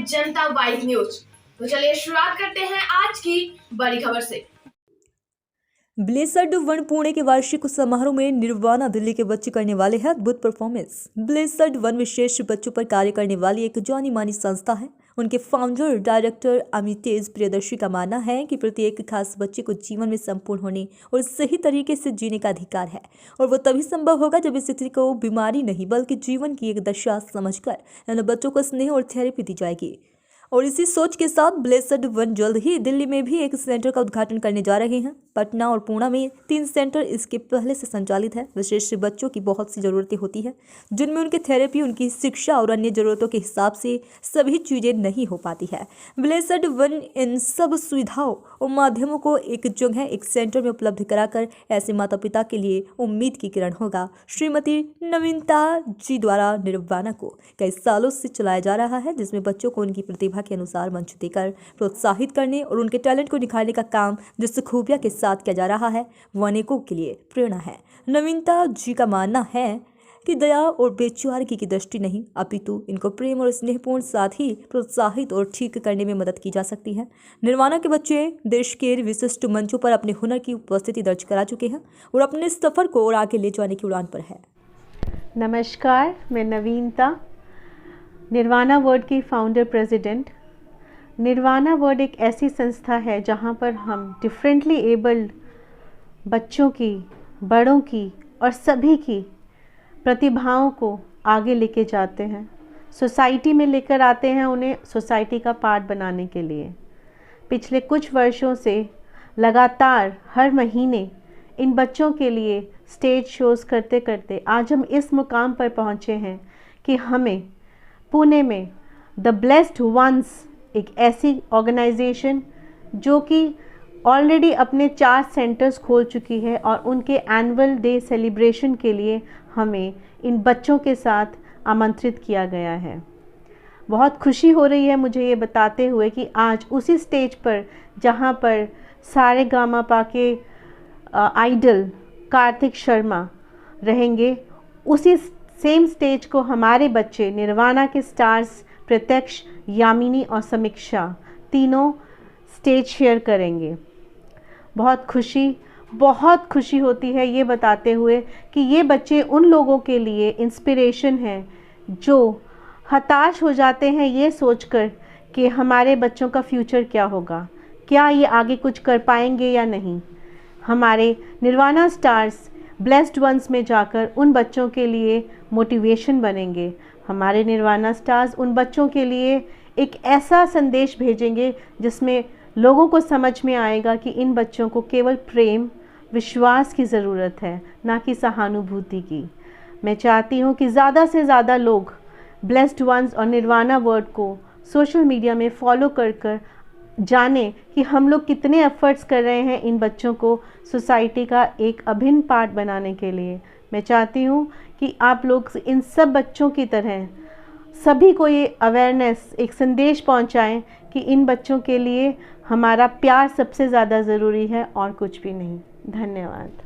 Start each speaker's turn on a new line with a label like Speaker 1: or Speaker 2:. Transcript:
Speaker 1: जनता vibe news. तो चलिए शुरुआत करते हैं आज की बड़ी खबर से।
Speaker 2: ब्लेसड वन पुणे के वार्षिक समारोह में निर्वाणा दिल्ली के बच्चे करने वाले हैं अद्भुत परफॉर्मेंस। ब्लेसड वन विशेष बच्चों पर कार्य करने वाली एक जानी मानी संस्था है। उनके फाउंडर डायरेक्टर अमितेश प्रियदर्शी का मानना है कि प्रत्येक खास बच्चे को जीवन में संपूर्ण होने और सही तरीके से जीने का अधिकार है, और वो तभी संभव होगा जब इस स्थिति को बीमारी नहीं बल्कि जीवन की एक दशा समझकर इन बच्चों को स्नेह और थेरेपी दी जाएगी। और इसी सोच के साथ ब्लेसड वन जल्द ही दिल्ली में भी एक सेंटर का उद्घाटन करने जा रहे हैं। पटना और पुणे में 3 सेंटर इसके पहले से संचालित है। विशेष बच्चों की बहुत सी ज़रूरतें होती हैं जिनमें उनकी थेरेपी, उनकी शिक्षा और अन्य ज़रूरतों के हिसाब से सभी चीज़ें नहीं हो पाती है। ब्लेसड वन इन सब सुविधाओं और माध्यमों को एक जगह, एक सेंटर में उपलब्ध कराकर ऐसे माता पिता के लिए उम्मीद की किरण होगा। श्रीमती नवीनता जी द्वारा निर्वाणा को कई सालों से चलाया जा रहा है, जिसमें बच्चों को उनकी प्रतिभा के अनुसार मंच देकर प्रोत्साहित करने और उनके टैलेंट को निखारने का काम जिस खूबिया के साथ किया जा रहा है वो अनेकों के लिए प्रेरणा है। नवीनता जी का मानना है कि दया और बेचारगी की दृष्टि नहीं, अपितु इनको प्रेम और स्नेहपूर्ण साथ ही प्रोत्साहित और ठीक करने में मदद की जा सकती है। निर्वाणा के बच्चे देश के विशिष्ट मंचों पर अपने हुनर की उपस्थिति दर्ज करा चुके हैं और अपने सफर को और आगे ले जाने की उड़ान पर है।
Speaker 3: नमस्कार, मैं नवीनता, निर्वाणा वर्ल्ड की फाउंडर प्रेसिडेंट। निर्वाणा वर्ल्ड एक ऐसी संस्था है जहां पर हम डिफरेंटली एबल्ड बच्चों की, बड़ों की और सभी की प्रतिभाओं को आगे लेके जाते हैं, सोसाइटी में लेकर आते हैं, उन्हें सोसाइटी का पार्ट बनाने के लिए। पिछले कुछ वर्षों से लगातार हर महीने इन बच्चों के लिए स्टेज शोज़ करते करते आज हम इस मुकाम पर पहुँचे हैं कि हमें पुणे में द ब्लेस्ड वंस, एक ऐसी ऑर्गेनाइजेशन जो कि ऑलरेडी अपने 4 सेंटर्स खोल चुकी है, और उनके एनुअल डे सेलिब्रेशन के लिए हमें इन बच्चों के साथ आमंत्रित किया गया है। बहुत खुशी हो रही है मुझे ये बताते हुए कि आज उसी स्टेज पर जहाँ पर सारेगामापा के आइडल कार्तिक शर्मा रहेंगे, उसी सेम स्टेज को हमारे बच्चे निर्वाणा के स्टार्स प्रत्यक्ष, यामिनी और समीक्षा तीनों स्टेज शेयर करेंगे। बहुत खुशी होती है ये बताते हुए कि ये बच्चे उन लोगों के लिए इंस्पिरेशन हैं जो हताश हो जाते हैं ये सोचकर कि हमारे बच्चों का फ्यूचर क्या होगा, क्या ये आगे कुछ कर पाएंगे या नहीं। हमारे निर्वाणा स्टार्स ब्लेस्ड वंस में जाकर उन बच्चों के लिए मोटिवेशन बनेंगे। हमारे निर्वाणा स्टार्स उन बच्चों के लिए एक ऐसा संदेश भेजेंगे जिसमें लोगों को समझ में आएगा कि इन बच्चों को केवल प्रेम, विश्वास की ज़रूरत है, ना कि सहानुभूति की। मैं चाहती हूँ कि ज़्यादा से ज़्यादा लोग ब्लेस्ड वंस और निर्वाणा वर्ड को सोशल मीडिया में फॉलो कर जाने कि हम लोग कितने एफर्ट्स कर रहे हैं इन बच्चों को सोसाइटी का एक अभिन्न पार्ट बनाने के लिए। मैं चाहती हूँ कि आप लोग इन सब बच्चों की तरह सभी को ये अवेयरनेस, एक संदेश पहुँचाएं कि इन बच्चों के लिए हमारा प्यार सबसे ज़्यादा ज़रूरी है और कुछ भी नहीं। धन्यवाद।